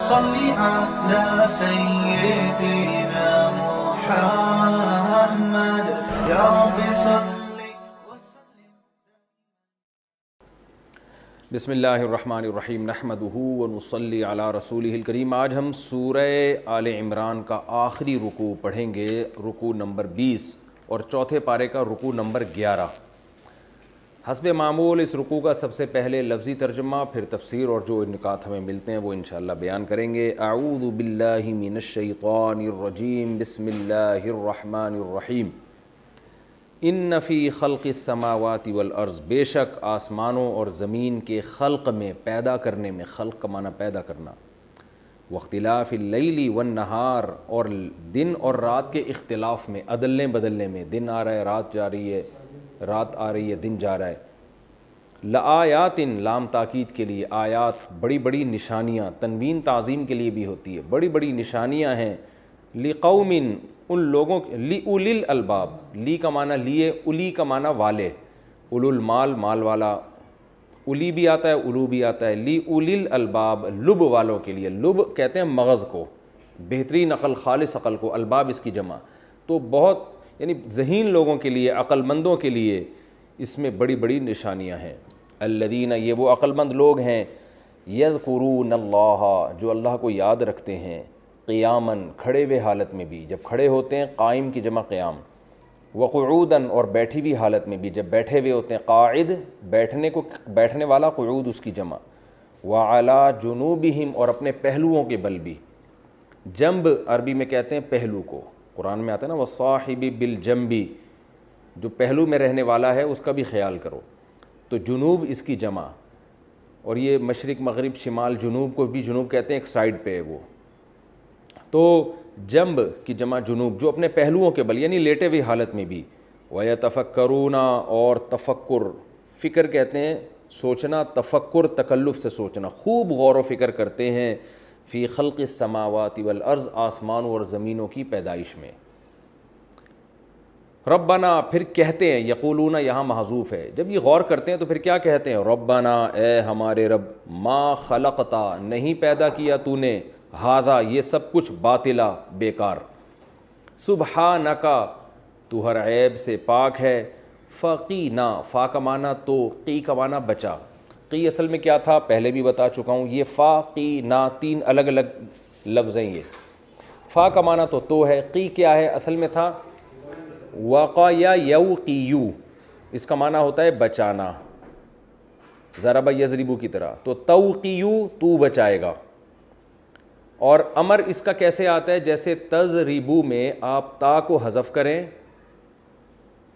صل على سيدنا محمد يا رب صل. بسم اللہ الرحمن الرحیم نحمدہ ونصلی علی رسولہ الکریم. آج ہم سورہ آل عمران کا آخری رکوع پڑھیں گے، رکوع نمبر 20 اور چوتھے پارے کا رکوع نمبر 11. حسب معمول اس رکوع کا سب سے پہلے لفظی ترجمہ، پھر تفسیر اور جو نکات ہمیں ملتے ہیں وہ انشاءاللہ بیان کریں گے. اعوذ باللہ من الشیطان الرجیم، بسم اللہ الرحمن الرحیم. ان فی خلق السماوات والارض، بے شک آسمانوں اور زمین کے خلق میں، پیدا کرنے میں، خلق کا معنی پیدا کرنا، واختلاف اللیل والنہار، اور دن اور رات کے اختلاف میں، عدلنے بدلنے میں، دن آ رہا ہے رات جا رہی ہے، رات آ رہی ہے دن جا رہا ہے. لآیات، لام تاکید کے لیے، آیات بڑی بڑی نشانیاں، تنوین تعظیم کے لیے بھی ہوتی ہے، بڑی بڑی نشانیاں ہیں. لقوم، ان لوگوں کے، لأولی الالباب، لی کا معنی لیے، الی کا معنی والے، اولو المال، مال والا، الی بھی آتا ہے اولو بھی آتا ہے. لأولی الالباب، لب والوں کے لیے، لب کہتے ہیں مغز کو، بہترین عقل، خالص عقل کو، الباب اس کی جمع. تو بہت یعنی ذہین لوگوں کے لیے، عقل مندوں کے لیے اس میں بڑی بڑی نشانیاں ہیں. الذین، یہ وہ عقل مند لوگ ہیں، یذکرون اللہ، جو اللہ کو یاد رکھتے ہیں، قیاماً، کھڑے ہوئے حالت میں بھی، جب کھڑے ہوتے ہیں قائم کی جمع قیام، وقعوداً، اور بیٹھی ہوئی حالت میں بھی، جب بیٹھے ہوئے ہوتے ہیں، قاعد بیٹھنے کو، بیٹھنے والا، قعود اس کی جمع، وعلی جنوبہم، اور اپنے پہلوؤں کے بل بھی. جنب عربی میں کہتے ہیں پہلو کو، قرآن میں آتا ہے نا والصاحب بالجنب، جو پہلو میں رہنے والا ہے اس کا بھی خیال کرو. تو جنوب اس کی جمع، اور یہ مشرق مغرب شمال جنوب کو بھی جنوب کہتے ہیں، ایک سائڈ پہ ہے وہ. تو جنب کی جمع جنوب، جو اپنے پہلوؤں کے بل، یعنی لیٹے ہوئی حالت میں بھی. وَيَتَفَكَّرُونَ، اور تفکر، فکر کہتے ہیں سوچنا، تفکر تکلف سے سوچنا، خوب غور و فکر کرتے ہیں. فی خلق السماوات والارض، آسمانوں اور زمینوں کی پیدائش میں. ربنا، پھر کہتے ہیں، یقولون یہاں محذوف ہے، جب یہ غور کرتے ہیں تو پھر کیا کہتے ہیں؟ ربنا، اے ہمارے رب، ما خلقتا، نہیں پیدا کیا تو نے، ھذا، یہ سب کچھ، باطلا، بیکار، سبحانک، تو ہر عیب سے پاک ہے، فقینا، فا کا معنی تو، قی کا معنی بچا. قی اصل میں کیا تھا پہلے بھی بتا چکا ہوں، یہ فا قی نا تین الگ الگ لفظ ہیں. یہ فا کا معنی تو ہے، قی کیا ہے اصل میں تھا وقا یا یوقیو، اس کا معنی ہوتا ہے بچانا، ضرب یضربو کی طرح. تو توقیو، تو بچائے گا. اور امر اس کا کیسے آتا ہے؟ جیسے تضربو میں آپ تا کو حذف کریں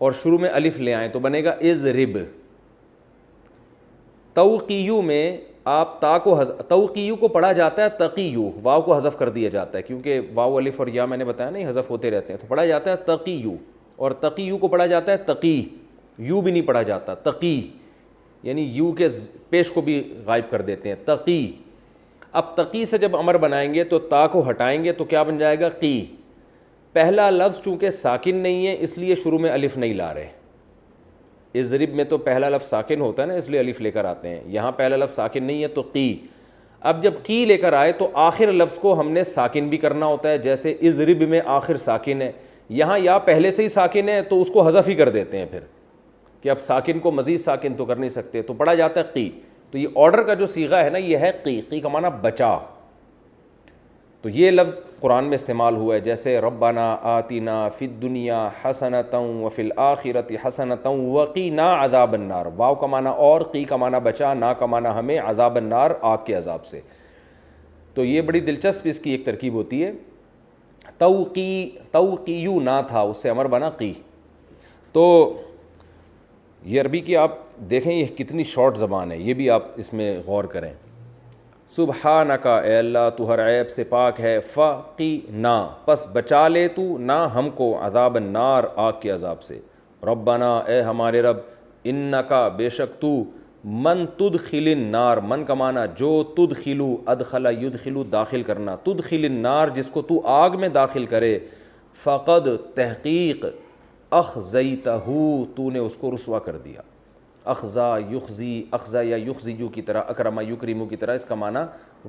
اور شروع میں الف لے آئیں تو بنے گا اضرب. توقیو میں آپ تا کو توقیو کو پڑھا جاتا ہے تقیو، واو کو حذف کر دیا جاتا ہے، کیونکہ واو الف اور یا میں نے بتایا نہیں حذف ہوتے رہتے ہیں، تو پڑھا جاتا ہے تقیو. اور تقیو کو پڑھا جاتا ہے تقی، یو بھی نہیں پڑھا جاتا، تقی، یعنی یو کے پیش کو بھی غائب کر دیتے ہیں، تقی. اب تقی سے جب امر بنائیں گے تو تا کو ہٹائیں گے تو کیا بن جائے گا؟ قی. پہلا لفظ چونکہ ساکن نہیں ہے اس لیے شروع میں الف نہیں لا رہے. اضرب میں تو پہلا لفظ ساکن ہوتا ہے نا، اس لیے الف لے کر آتے ہیں. یہاں پہلا لفظ ساکن نہیں ہے تو قی. اب جب قی لے کر آئے تو آخر لفظ کو ہم نے ساکن بھی کرنا ہوتا ہے، جیسے اضرب میں آخر ساکن ہے، یہاں یا پہلے سے ہی ساکن ہے تو اس کو حذف ہی کر دیتے ہیں پھر، کہ اب ساکن کو مزید ساکن تو کر نہیں سکتے، تو پڑھا جاتا ہے قی. تو یہ آرڈر کا جو صیغہ ہے نا یہ ہے قی. قی کا معنی بچا. تو یہ لفظ قرآن میں استعمال ہوا ہے، جیسے ربنا آتنا فی الدنیا حسنۃ وفی الآخرۃ حسنۃ وقنا عذاب النار. واو کا معنی اور، قی کا معنی بچا، نا کا معنی ہمیں، عذاب النار، آگ کے عذاب سے. تو یہ بڑی دلچسپ اس کی ایک ترکیب ہوتی ہے. توقیو نا تھا، اس سے امر بنا قی. تو یہ عربی کی آپ دیکھیں یہ کتنی شارٹ زبان ہے، یہ بھی آپ اس میں غور کریں. سبحانک، اے اللہ تو ہر عیب سے پاک ہے، فقینا، پس بچا لے تو نہ ہم کو، عذاب النار، آگ کے عذاب سے. ربنا، اے ہمارے رب، انکا، بے شک تو، من تدخل النار، من کا معنی جو، تدخلو، ادخل یدخلو، داخل کرنا، تدخل النار، جس کو تو آگ میں داخل کرے، فقد، تحقیق، اخزیتہ، تو نے اس کو رسوا کر دیا. اخزا یخزی، اخزا یا یخزیو کی طرح، اکرما یکرمو کی طرح، اس کا معنی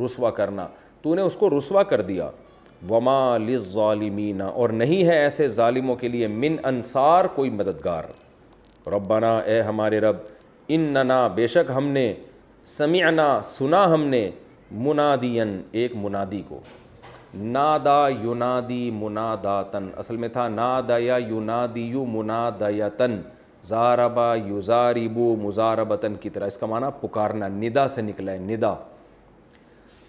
رسوا کرنا. تو نے اس کو رسوا کر دیا. وما للظالمین، اور نہیں ہے ایسے ظالموں کے لیے من انصار، کوئی مددگار. ربنا، اے ہمارے رب، اننا، بے شک ہم نے، سمعنا، سنا ہم نے، منادین، ایک منادی کو. نادا ینادی مناداتن، اصل میں تھا نادیا ینادیو منادیتن، زاربا یزاربو مزاربتن کی طرح. اس کا معنی پکارنا، ندا سے نکلا ہے، ندا.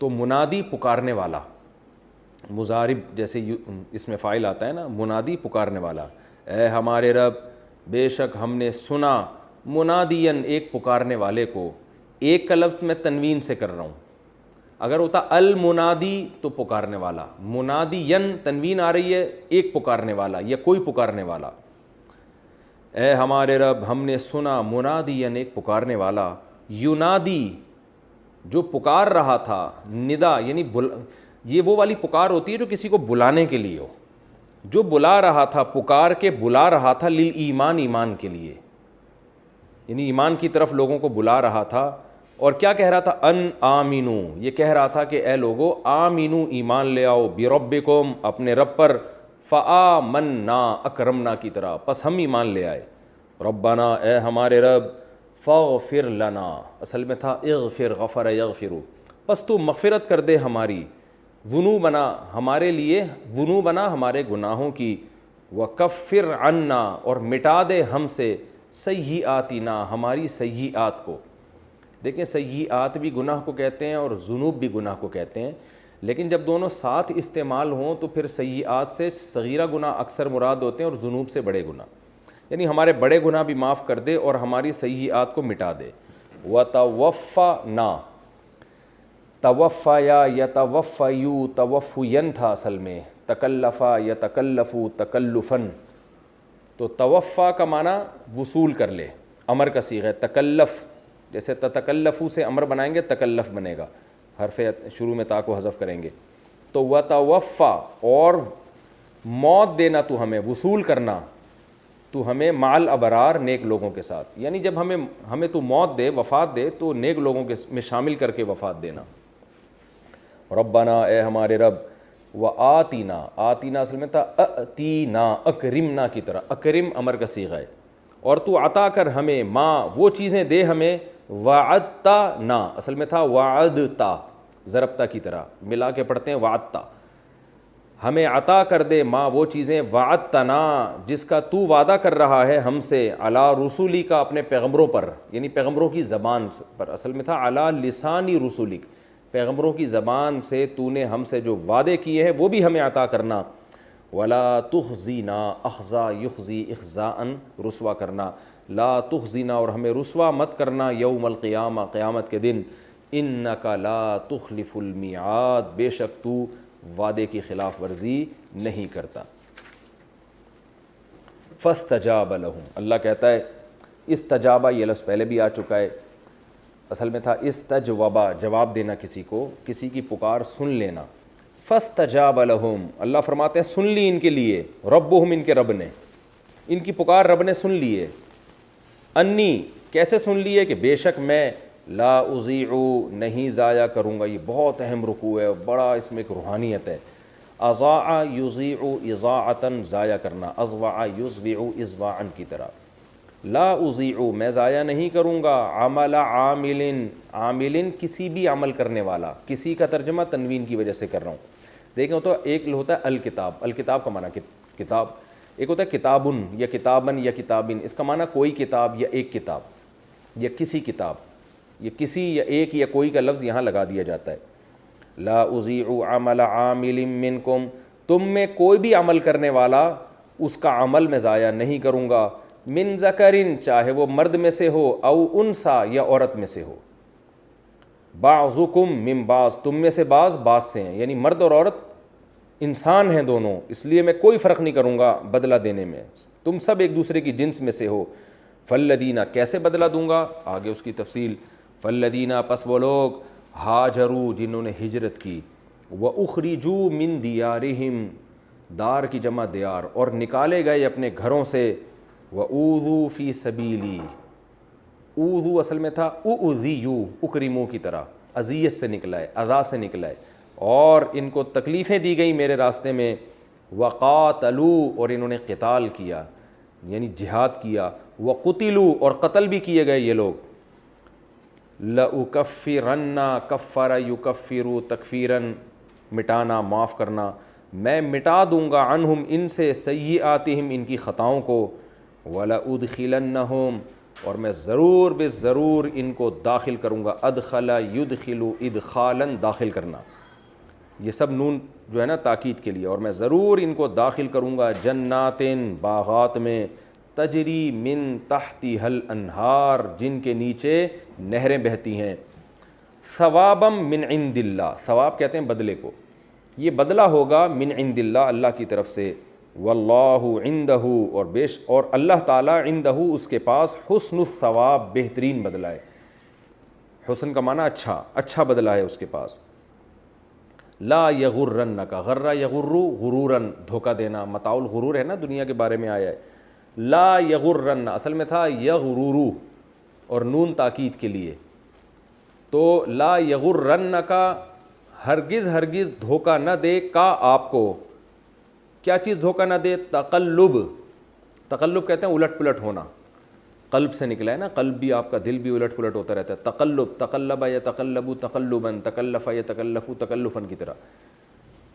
تو منادی پکارنے والا، مزارب جیسے اس میں فاعل آتا ہے نا، منادی پکارنے والا. اے ہمارے رب، بے شک ہم نے سنا، منادین، ایک پکارنے والے کو. ایک کا لفظ میں تنوین سے کر رہا ہوں، اگر ہوتا المنادی تو پکارنے والا، منادین تنوین آ رہی ہے، ایک پکارنے والا یا کوئی پکارنے والا. اے ہمارے رب، ہم نے سنا، منادین، ایک پکارنے والا، ینادی، جو پکار رہا تھا. ندا یعنی یہ وہ والی پکار ہوتی ہے جو کسی کو بلانے کے لیے ہو، جو بلا رہا تھا، پکار کے بلا رہا تھا، للایمان، ایمان کے لیے، یعنی ایمان کی طرف لوگوں کو بلا رہا تھا. اور کیا کہہ رہا تھا؟ ان آمینو، یہ کہہ رہا تھا کہ اے لوگو، آمینو، ایمان لے آؤ، بربکم، اپنے رب پر، فآمنا، اکرمنا کی طرح، پس ہم ایمان لے آئے. ربنا، اے ہمارے رب، فاغفر لنا، اصل میں تھا اغفر، غفر یغفر، پس تو مغفرت کر دے ہماری، ذنوبنا، ہمارے لیے، ذنوبنا، ہمارے گناہوں کی، وکفر عنا، اور مٹا دے ہم سے، سیئاتنا، ہماری سیئات کو. دیکھیں سیئات بھی گناہ کو کہتے ہیں اور ذنوب بھی گناہ کو کہتے ہیں، لیکن جب دونوں ساتھ استعمال ہوں تو پھر سیئات سے صغیرہ گناہ اکثر مراد ہوتے ہیں اور ذنوب سے بڑے گناہ. یعنی ہمارے بڑے گناہ بھی معاف کر دے اور ہماری سیئات کو مٹا دے. وَتَوَفَّنَا، توفیا یتوفیو، توفین تھا اصل میں، تکلفا یتکلفو، تکلفن. تو توفا کا معنی وصول کر لے، امر کا صیغہ ہے. تکلف، جیسے تتکلفو سے امر بنائیں گے تکلف بنے گا، حرف شروع میں تا کو حذف کریں گے. تو وتوفا، اور موت دینا تو ہمیں، وصول کرنا تو ہمیں، مع الابرار، نیک لوگوں کے ساتھ. یعنی جب ہمیں تو موت دے، وفات دے، تو نیک لوگوں کے میں شامل کر کے وفات دینا. ربنا، اے ہمارے رب، وآتینا، آتینا اصل میں تھا اتینا، اکرمنا کی طرح، اکرم امر کا صیغہ ہے. اور تو عطا کر ہمیں، ما، وہ چیزیں دے ہمیں، وعدتا نا، اصل میں تھا وعدتا، ضربتا کی طرح ملا کے پڑھتے ہیں وعدتا. ہمیں عطا کر دے، ما، وہ چیزیں، وعدتنا، جس کا تو وعدہ کر رہا ہے ہم سے، علی رسولی کا، اپنے پیغمبروں پر، یعنی پیغمبروں کی زبان پر. اصل میں تھا علی لسانی رسولک، پیغمبروں کی زبان سے تو نے ہم سے جو وعدے کیے ہیں وہ بھی ہمیں عطا کرنا. ولا تخزینا، اخزا یخزی، اخزاءً، رسوا کرنا. لا تخزینا، اور ہمیں رسوا مت کرنا، یوم القیامہ، قیامت کے دن. انک لا تخلف المیعاد، بے شک تو وعدے کی خلاف ورزی نہیں کرتا. فاستجاب لہم، اللہ کہتا ہے استجابہ، یہ لفظ پہلے بھی آ چکا ہے، اصل میں تھا استجوبہ، جواب دینا کسی کو، کسی کی پکار سن لینا. فاستجاب لہم، اللہ فرماتے ہیں سن لی ان کے لیے، ربہم، ان کے رب نے، ان کی پکار رب نے سن لی ہے. انی، کیسے سن لی ہے؟ کہ بے شک میں، لا اضیع، نہیں ضائع کروں گا. یہ بہت اہم رکوع ہے، بڑا اس میں ایک روحانیت ہے. اضاع یضیع، اضاعتاً، ضائع کرنا، اضوع یضوع، اضواعاً کی طرح. لا اضیع، میں ضائع نہیں کروں گا، عمل عامل، عامل کسی بھی عمل کرنے والا. کسی کا ترجمہ تنوین کی وجہ سے کر رہا ہوں. دیکھیں تو ایک ہوتا ہے الکتاب، الکتاب کا معنی کتاب، ایک ہوتا ہے کتابن یا کتابن یا کتابن، اس کا معنی کوئی کتاب یا ایک کتاب یا کسی کتاب، یا کسی یا ایک یا کوئی کا لفظ یہاں لگا دیا جاتا ہے. لا اضیع عمل عامل منکم، تم میں کوئی بھی عمل کرنے والا اس کا عمل میں ضائع نہیں کروں گا. من ذکرن، چاہے وہ مرد میں سے ہو، او انسا، یا عورت میں سے ہو. بعضکم من بعض، تم میں سے بعض سے ہیں، یعنی مرد اور عورت انسان ہیں دونوں، اس لیے میں کوئی فرق نہیں کروں گا بدلہ دینے میں، تم سب ایک دوسرے کی جنس میں سے ہو. فالذین، کیسے بدلہ دوں گا، آگے اس کی تفصیل. فالذین، پس وہ لوگ، ہاجروا، جنہوں نے ہجرت کی، واخرجوا من دیارہم، دار کی جمع دیار، اور نکالے گئے اپنے گھروں سے، وَأُوذُوا فِي سَبِيلِي، اوذو اصل میں تھا اُؤْذِیُوا، اکرموا کی طرح، اذیت سے نکلا ہے، اذا سے نکلا ہے. اور ان کو تکلیفیں دی گئیں میرے راستے میں، وقاتلوا اور انہوں نے قتال کیا یعنی جہاد کیا، وقتلوا اور قتل بھی کیے گئے یہ لوگ، لَأُكَفِّرَنَّ کفر یکفر تکفیرن مٹانا معاف کرنا، میں مٹا دوں گا عنہم ان سے سیئاتہم ان کی خطاؤں کو، وَلَأُدْخِلَنَّهُمْ اور میں ضرور بے ضرور ان کو داخل کروں گا، ادخل یدخل ادخالاً داخل کرنا، یہ سب نون جو ہے نا تاکید کے لیے، اور میں ضرور ان کو داخل کروں گا جناتن باغات میں، تجری من تحتها الانہار جن کے نیچے نہریں بہتی ہیں، ثوابم من عند اللہ، ثواب کہتے ہیں بدلے کو، یہ بدلہ ہوگا من عند اللہ اللہ کی طرف سے، واللہ عندہ اور اللہ تعالیٰ عندہ اس کے پاس حسن الثواب بہترین بدلہ ہے، حسن کا معنی اچھا بدلہ ہے اس کے پاس، لا یغرنک غر یغر غرورن دھوکہ دینا، متاع الغرور ہے نا دنیا کے بارے میں آیا ہے، لا یغرن اصل میں تھا یغرورو اور نون تاکید کے لیے، تو لا یغرنک ہرگز دھوکہ نہ دے کا آپ کو، کیا چیز دھوکہ نہ دے، تقلب کہتے ہیں الٹ پلٹ ہونا، قلب سے نکلا ہے نا، قلب بھی آپ کا دل بھی الٹ پلٹ ہوتا رہتا ہے، تقلب یتقلب تقلبا تکلف یتکلف تکلفا کی طرح،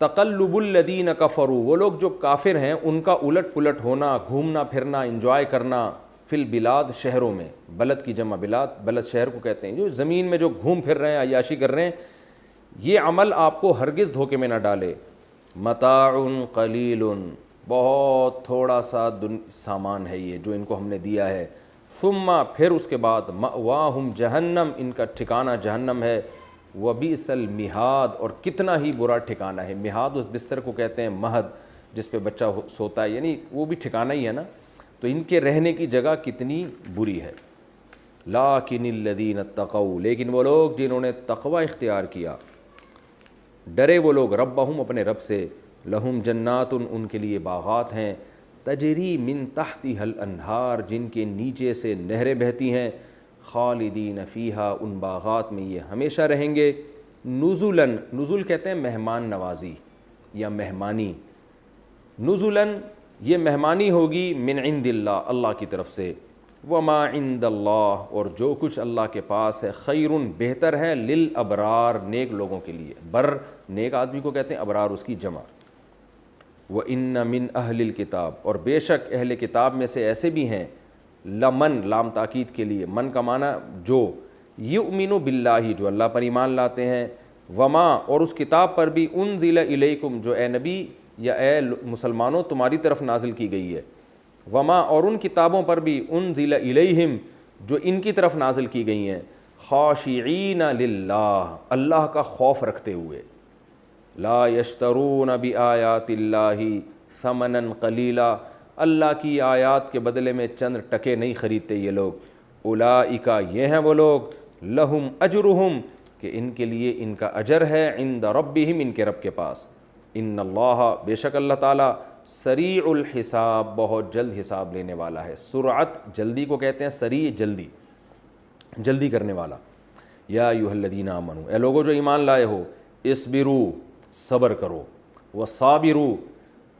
تقلب الذین کفروا وہ لوگ جو کافر ہیں ان کا الٹ پلٹ ہونا، گھومنا پھرنا، انجوائے کرنا، فی البلاد شہروں میں، بلد کی جمع بلد شہر کو کہتے ہیں، جو زمین میں جو گھوم پھر رہے ہیں عیاشی کر رہے ہیں، یہ عمل آپ کو ہرگز دھوکے میں نہ ڈالے، متاع قلیل بہت تھوڑا سا سامان ہے یہ جو ان کو ہم نے دیا ہے، ثم پھر اس کے بعد مأواہم جہنم ان کا ٹھکانہ جہنم ہے، وبئس المہاد اور کتنا ہی برا ٹھکانہ ہے، مہاد اس بستر کو کہتے ہیں مہد جس پہ بچہ سوتا ہے، یعنی وہ بھی ٹھکانہ ہی ہے نا، تو ان کے رہنے کی جگہ کتنی بری ہے، لیکن الذین اتقوا لیکن وہ لوگ جنہوں نے تقوی اختیار کیا، ڈرے وہ لوگ ربہم اپنے رب سے، لہم جنات ان کے لیے باغات ہیں، تجری من تحتها الانہار جن کے نیچے سے نہریں بہتی ہیں، خالدین فیہا ان باغات میں یہ ہمیشہ رہیں گے، نزلاً نزل کہتے ہیں مہمان نوازی یا مہمانی، نزلاً یہ مہمانی ہوگی من عند اللہ اللہ کی طرف سے، وما عند اللہ اور جو کچھ اللہ کے پاس ہے، خیرٌ بہتر ہے، للابرار نیک لوگوں کے لیے، بر نیک آدمی کو کہتے ہیں، ابرار اس کی جمع، وَإِنَّ مِنْ أَهْلِ الْكِتَابِ اور بے شک اہل کتاب میں سے ایسے بھی ہیں، لمن لام تاکید کے لیے، من کا معنی جو، یؤمن باللہ جو اللہ پر ایمان لاتے ہیں، وما اور اس کتاب پر بھی، انزل الیکم جو اے نبی یا اے مسلمانوں تمہاری طرف نازل کی گئی ہے، وما اور ان کتابوں پر بھی، انزل الیہم جو ان کی طرف نازل کی گئی ہیں، خاشعین للہ اللہ کا خوف رکھتے ہوئے، لا یشترون بآیات اللہ ثمنا قلیلا اللہ کی آیات کے بدلے میں چند ٹکے نہیں خریدتے یہ لوگ، اولئک یہ ہیں وہ لوگ، لہم اجرہم کہ ان کے لیے ان کا اجر ہے، عند ربہم ان کے رب کے پاس، ان اللہ بے شک اللہ تعالیٰ سریع الحساب بہت جلد حساب لینے والا ہے، سرعت جلدی کو کہتے ہیں، سریع جلدی کرنے والا، یا ایھا الذین آمنوا اے لوگو جو ایمان لائے ہو، اصبروا صبر کرو، وصابروا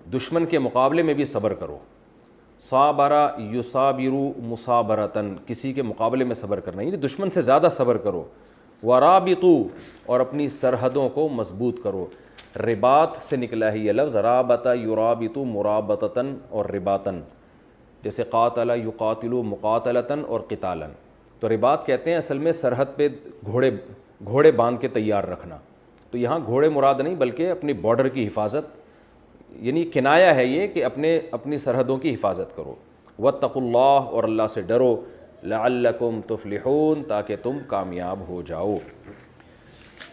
دشمن کے مقابلے میں بھی صبر کرو، صابرا یصابروا مصابرتن کسی کے مقابلے میں صبر کرنا یعنی دشمن سے زیادہ صبر کرو، ورابطوا اور اپنی سرحدوں کو مضبوط کرو، رباط سے نکلا ہے یہ لفظ، رابط یرابط مرابطتاً اور رباطاً، جیسے قاتل یقاتل مقاتلتاً اور قتالاً، تو رباط کہتے ہیں اصل میں سرحد پہ گھوڑے باندھ کے تیار رکھنا، تو یہاں گھوڑے مراد نہیں بلکہ اپنی بارڈر کی حفاظت، یعنی کنایہ ہے یہ کہ اپنی سرحدوں کی حفاظت کرو، واتقوا اللہ اور اللہ سے ڈرو، لعلکم تفلحون تاکہ تم کامیاب ہو جاؤ۔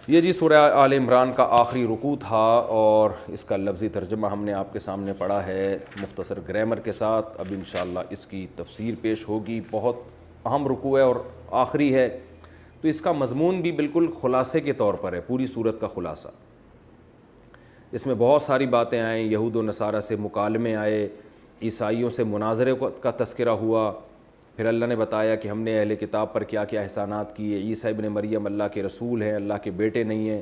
یہ جی سورہ آل عمران کا آخری رکوع تھا اور اس کا لفظی ترجمہ ہم نے آپ کے سامنے پڑھا ہے مختصر گرامر کے ساتھ، اب انشاءاللہ اس کی تفسیر پیش ہوگی، بہت اہم رکوع ہے اور آخری ہے، تو اس کا مضمون بھی بالکل خلاصے کے طور پر ہے، پوری سورت کا خلاصہ، اس میں بہت ساری باتیں آئیں، یہود و نصارہ سے مکالمے آئے، عیسائیوں سے مناظرے کا تذکرہ ہوا، پھر اللہ نے بتایا کہ ہم نے اہل کتاب پر کیا کیا احسانات کیے، عیسیٰ ابن مریم اللہ کے رسول ہیں، اللہ کے بیٹے نہیں ہیں،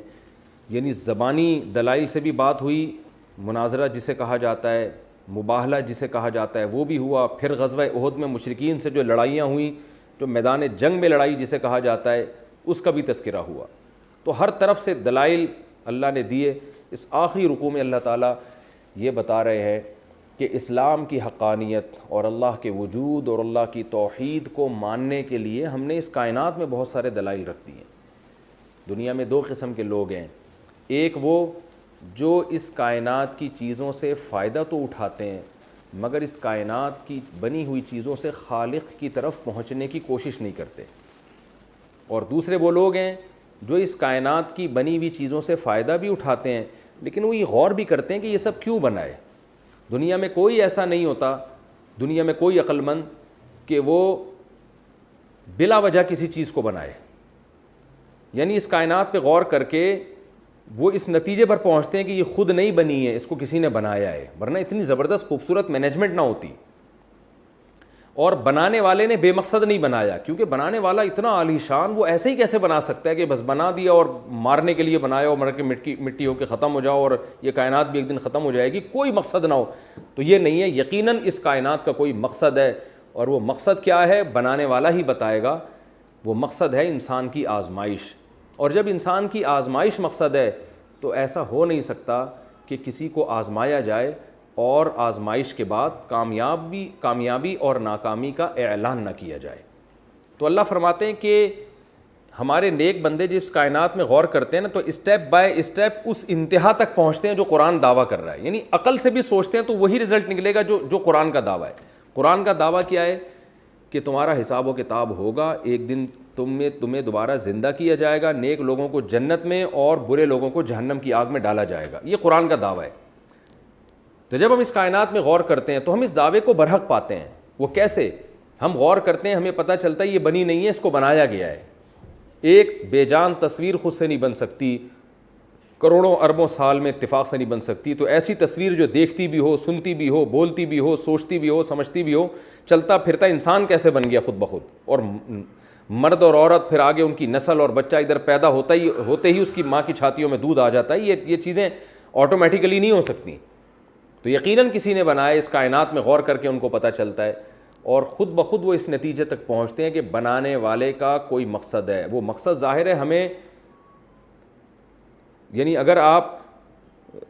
یعنی زبانی دلائل سے بھی بات ہوئی، مناظرہ جسے کہا جاتا ہے، مباہلہ جسے کہا جاتا ہے وہ بھی ہوا، پھر غزوہ احد میں مشرکین سے جو لڑائیاں ہوئیں، جو میدان جنگ میں لڑائی جسے کہا جاتا ہے، اس کا بھی تذکرہ ہوا۔ تو ہر طرف سے دلائل اللہ نے دیے۔ اس آخری رکوع میں اللہ تعالیٰ یہ بتا رہے ہیں کہ اسلام کی حقانیت اور اللہ کے وجود اور اللہ کی توحید کو ماننے کے لیے ہم نے اس کائنات میں بہت سارے دلائل رکھ دیے۔ دنیا میں دو قسم کے لوگ ہیں، ایک وہ جو اس کائنات کی چیزوں سے فائدہ تو اٹھاتے ہیں مگر اس کائنات کی بنی ہوئی چیزوں سے خالق کی طرف پہنچنے کی کوشش نہیں کرتے، اور دوسرے وہ لوگ ہیں جو اس کائنات کی بنی ہوئی چیزوں سے فائدہ بھی اٹھاتے ہیں لیکن وہ یہ غور بھی کرتے ہیں کہ یہ سب کیوں بنا ہے۔ دنیا میں کوئی ایسا نہیں ہوتا، دنیا میں کوئی عقل مند کہ وہ بلا وجہ کسی چیز کو بنائے، یعنی اس کائنات پہ غور کر کے وہ اس نتیجے پر پہنچتے ہیں کہ یہ خود نہیں بنی ہے، اس کو کسی نے بنایا ہے، ورنہ اتنی زبردست خوبصورت مینجمنٹ نہ ہوتی۔ اور بنانے والے نے بے مقصد نہیں بنایا، کیونکہ بنانے والا اتنا عالی شان، وہ ایسے ہی کیسے بنا سکتا ہے کہ بس بنا دیا اور مارنے کے لیے بنایا اور مر کے مٹی ہو کے ختم ہو جاؤ اور یہ کائنات بھی ایک دن ختم ہو جائے گی، کوئی مقصد نہ ہو۔ تو یہ نہیں ہے، یقیناً اس کائنات کا کوئی مقصد ہے، اور وہ مقصد کیا ہے بنانے والا ہی بتائے گا۔ وہ مقصد ہے انسان کی آزمائش، اور جب انسان کی آزمائش مقصد ہے تو ایسا ہو نہیں سکتا کہ کسی کو آزمایا جائے اور آزمائش کے بعد کامیابی اور ناکامی کا اعلان نہ کیا جائے۔ تو اللہ فرماتے ہیں کہ ہمارے نیک بندے جس کائنات میں غور کرتے ہیں نا، تو اسٹیپ بائی اسٹیپ اس انتہا تک پہنچتے ہیں جو قرآن دعویٰ کر رہا ہے، یعنی عقل سے بھی سوچتے ہیں تو وہی رزلٹ نکلے گا جو قرآن کا دعویٰ ہے۔ قرآن کا دعویٰ کیا ہے کہ تمہارا حساب و کتاب ہوگا، ایک دن تمہیں دوبارہ زندہ کیا جائے گا، نیک لوگوں کو جنت میں اور برے لوگوں کو جہنم کی آگ میں ڈالا جائے گا، یہ قرآن کا دعویٰ ہے۔ تو جب ہم اس کائنات میں غور کرتے ہیں تو ہم اس دعوے کو برحق پاتے ہیں۔ وہ کیسے؟ ہم غور کرتے ہیں، ہمیں پتہ چلتا ہے یہ بنی نہیں ہے، اس کو بنایا گیا ہے۔ ایک بے جان تصویر خود سے نہیں بن سکتی، کروڑوں اربوں سال میں اتفاق سے نہیں بن سکتی، تو ایسی تصویر جو دیکھتی بھی ہو، سنتی بھی ہو، بولتی بھی ہو، سوچتی بھی ہو، سمجھتی بھی ہو، چلتا پھرتا انسان کیسے بن گیا خود بخود، اور مرد اور عورت، پھر آگے ان کی نسل اور بچہ ادھر پیدا ہوتے ہی اس کی ماں کی چھاتیوں میں دودھ آ جاتا ہے، یہ چیزیں آٹومیٹیکلی نہیں ہو سکتی۔ تو یقیناً کسی نے بنایا، اس کائنات میں غور کر کے ان کو پتہ چلتا ہے، اور خود بخود وہ اس نتیجے تک پہنچتے ہیں کہ بنانے والے کا کوئی مقصد ہے۔ وہ مقصد ظاہر ہے ہمیں، یعنی اگر آپ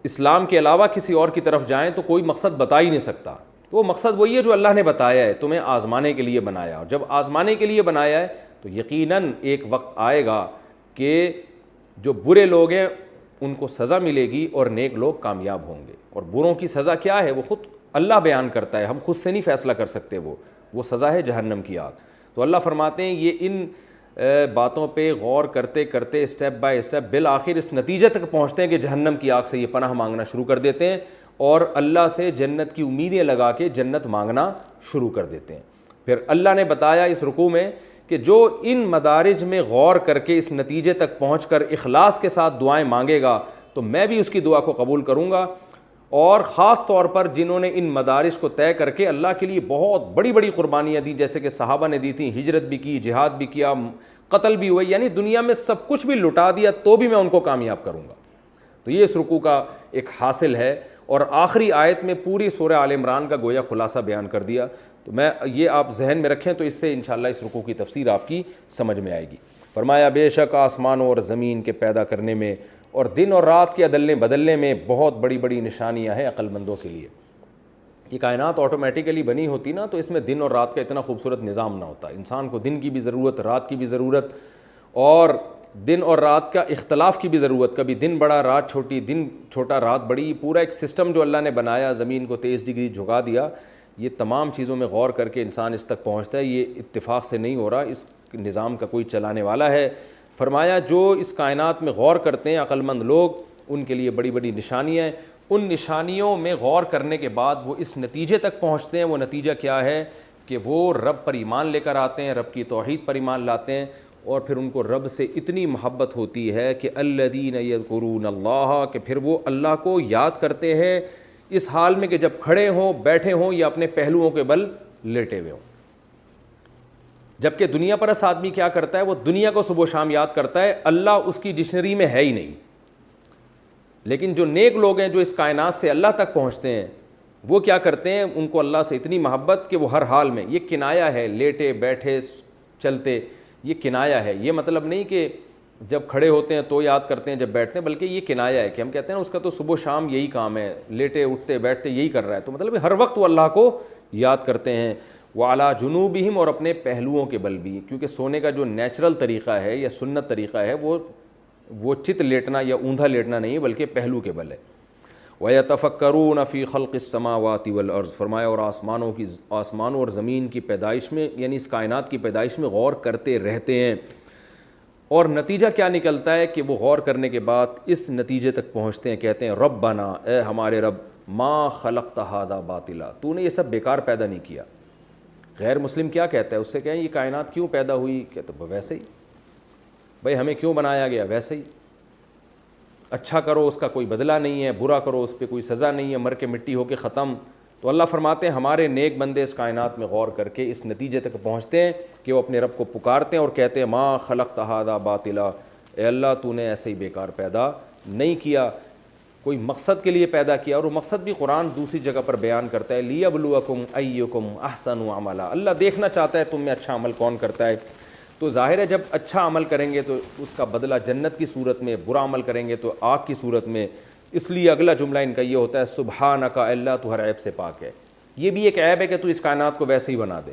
اسلام کے علاوہ کسی اور کی طرف جائیں تو کوئی مقصد بتا ہی نہیں سکتا، تو وہ مقصد وہی ہے جو اللہ نے بتایا ہے، تمہیں آزمانے کے لیے بنایا، اور جب آزمانے کے لیے بنایا ہے تو یقیناً ایک وقت آئے گا کہ جو برے لوگ ہیں ان کو سزا ملے گی اور نیک لوگ کامیاب ہوں گے۔ اور بروں کی سزا کیا ہے وہ خود اللہ بیان کرتا ہے، ہم خود سے نہیں فیصلہ کر سکتے، وہ سزا ہے جہنم کی آگ۔ تو اللہ فرماتے ہیں یہ ان باتوں پہ غور کرتے کرتے اسٹیپ بائی اسٹیپ بالآخر اس نتیجے تک پہنچتے ہیں کہ جہنم کی آگ سے یہ پناہ مانگنا شروع کر دیتے ہیں اور اللہ سے جنت کی امیدیں لگا کے جنت مانگنا شروع کر دیتے ہیں۔ پھر اللہ نے بتایا اس رکوع میں کہ جو ان مدارج میں غور کر کے اس نتیجے تک پہنچ کر اخلاص کے ساتھ دعائیں مانگے گا تو میں بھی اس کی دعا کو قبول کروں گا، اور خاص طور پر جنہوں نے ان مدارج کو طے کر کے اللہ کے لیے بہت بڑی بڑی قربانیاں دیں، جیسے کہ صحابہ نے دی تھیں، ہجرت بھی کی، جہاد بھی کیا، قتل بھی ہوئے، یعنی دنیا میں سب کچھ بھی لٹا دیا تو بھی میں ان کو کامیاب کروں گا۔ تو یہ اس رکوع کا ایک حاصل ہے، اور آخری آیت میں پوری سورہ آل عمران کا گویا خلاصہ بیان کر دیا۔ تو میں یہ آپ ذہن میں رکھیں تو اس سے انشاءاللہ اس رکوع کی تفسیر آپ کی سمجھ میں آئے گی۔ فرمایا بے شک آسمانوں اور زمین کے پیدا کرنے میں اور دن اور رات کے عدلنے بدلنے میں بہت بڑی بڑی نشانیاں ہیں عقل مندوں کے لیے۔ یہ کائنات آٹومیٹیکلی بنی ہوتی نا تو اس میں دن اور رات کا اتنا خوبصورت نظام نہ ہوتا، انسان کو دن کی بھی ضرورت، رات کی بھی ضرورت، اور دن اور رات کا اختلاف کی بھی ضرورت، کبھی دن بڑا رات چھوٹی، دن چھوٹا رات بڑی، پورا ایک سسٹم جو اللہ نے بنایا، زمین کو 23 ڈگری جھکا دیا، یہ تمام چیزوں میں غور کر کے انسان اس تک پہنچتا ہے، یہ اتفاق سے نہیں ہو رہا، اس نظام کا کوئی چلانے والا ہے۔ فرمایا جو اس کائنات میں غور کرتے ہیں عقل مند لوگ، ان کے لیے بڑی بڑی نشانیاں ہیں، ان نشانیوں میں غور کرنے کے بعد وہ اس نتیجے تک پہنچتے ہیں۔ وہ نتیجہ کیا ہے کہ وہ رب پر ایمان لے کر آتے ہیں، رب کی توحید پر ایمان لاتے ہیں، اور پھر ان کو رب سے اتنی محبت ہوتی ہے کہ الذین یذکرون اللہ، کہ پھر وہ اللہ کو یاد کرتے ہیں اس حال میں کہ جب کھڑے ہوں، بیٹھے ہوں یا اپنے پہلوؤں کے بل لیٹے ہوئے ہوں۔ جبکہ دنیا پرست آدمی کیا کرتا ہے، وہ دنیا کو صبح و شام یاد کرتا ہے، اللہ اس کی ڈکشنری میں ہے ہی نہیں۔ لیکن جو نیک لوگ ہیں جو اس کائنات سے اللہ تک پہنچتے ہیں وہ کیا کرتے ہیں, ان کو اللہ سے اتنی محبت کہ وہ ہر حال میں, یہ کنایا ہے لیٹے بیٹھے چلتے, یہ کنایا ہے, یہ مطلب نہیں کہ جب کھڑے ہوتے ہیں تو یاد کرتے ہیں جب بیٹھتے ہیں, بلکہ یہ کنایا ہے کہ ہم کہتے ہیں نا اس کا تو صبح شام یہی کام ہے, لیٹے اٹھتے بیٹھتے یہی کر رہا ہے, تو مطلب ہر وقت وہ اللہ کو یاد کرتے ہیں. وعلیٰ جنوبہم, اور اپنے پہلوؤں کے بل بھی, کیونکہ سونے کا جو نیچرل طریقہ ہے یا سنت طریقہ ہے وہ چت لیٹنا یا اوندا لیٹنا نہیں بلکہ پہلو کے بل ہے. وَيَتَفَكَّرُونَ فِي خَلْقِ السَّمَاوَاتِ وَالْأَرْضِ, فرمایا اور آسمانوں اور زمین کی پیدائش میں یعنی اس کائنات کی پیدائش میں غور کرتے رہتے ہیں. اور نتیجہ کیا نکلتا ہے کہ وہ غور کرنے کے بعد اس نتیجے تک پہنچتے ہیں, کہتے ہیں ربنا, اے ہمارے رب, ما خلقت ھذا باطلا, تو نے یہ سب بیکار پیدا نہیں کیا. غیر مسلم کیا کہتا ہے, اس سے کہیں یہ کائنات کیوں پیدا ہوئی, کہتے ہیں ویسے ہی, بھائی ہمیں کیوں بنایا گیا, ویسے ہی, اچھا کرو اس کا کوئی بدلہ نہیں ہے, برا کرو اس پہ کوئی سزا نہیں ہے, مر کے مٹی ہو کے ختم. تو اللہ فرماتے ہیں ہمارے نیک بندے اس کائنات میں غور کر کے اس نتیجے تک پہنچتے ہیں کہ وہ اپنے رب کو پکارتے ہیں اور کہتے ہیں ما خلقت ھذا باطلا, اے اللہ تو نے ایسے ہی بیکار پیدا نہیں کیا, کوئی مقصد کے لیے پیدا کیا. اور وہ مقصد بھی قرآن دوسری جگہ پر بیان کرتا ہے, لیبلوکم ایکم احسن عملا, اللہ دیکھنا چاہتا ہے تم میں اچھا عمل کون کرتا ہے. تو ظاہر ہے جب اچھا عمل کریں گے تو اس کا بدلہ جنت کی صورت میں, برا عمل کریں گے تو آگ کی صورت میں. اس لیے اگلا جملہ ان کا یہ ہوتا ہے سبحانک, اللہ تو ہر عیب سے پاک ہے. یہ بھی ایک عیب ہے کہ تو اس کائنات کو ویسے ہی بنا دے,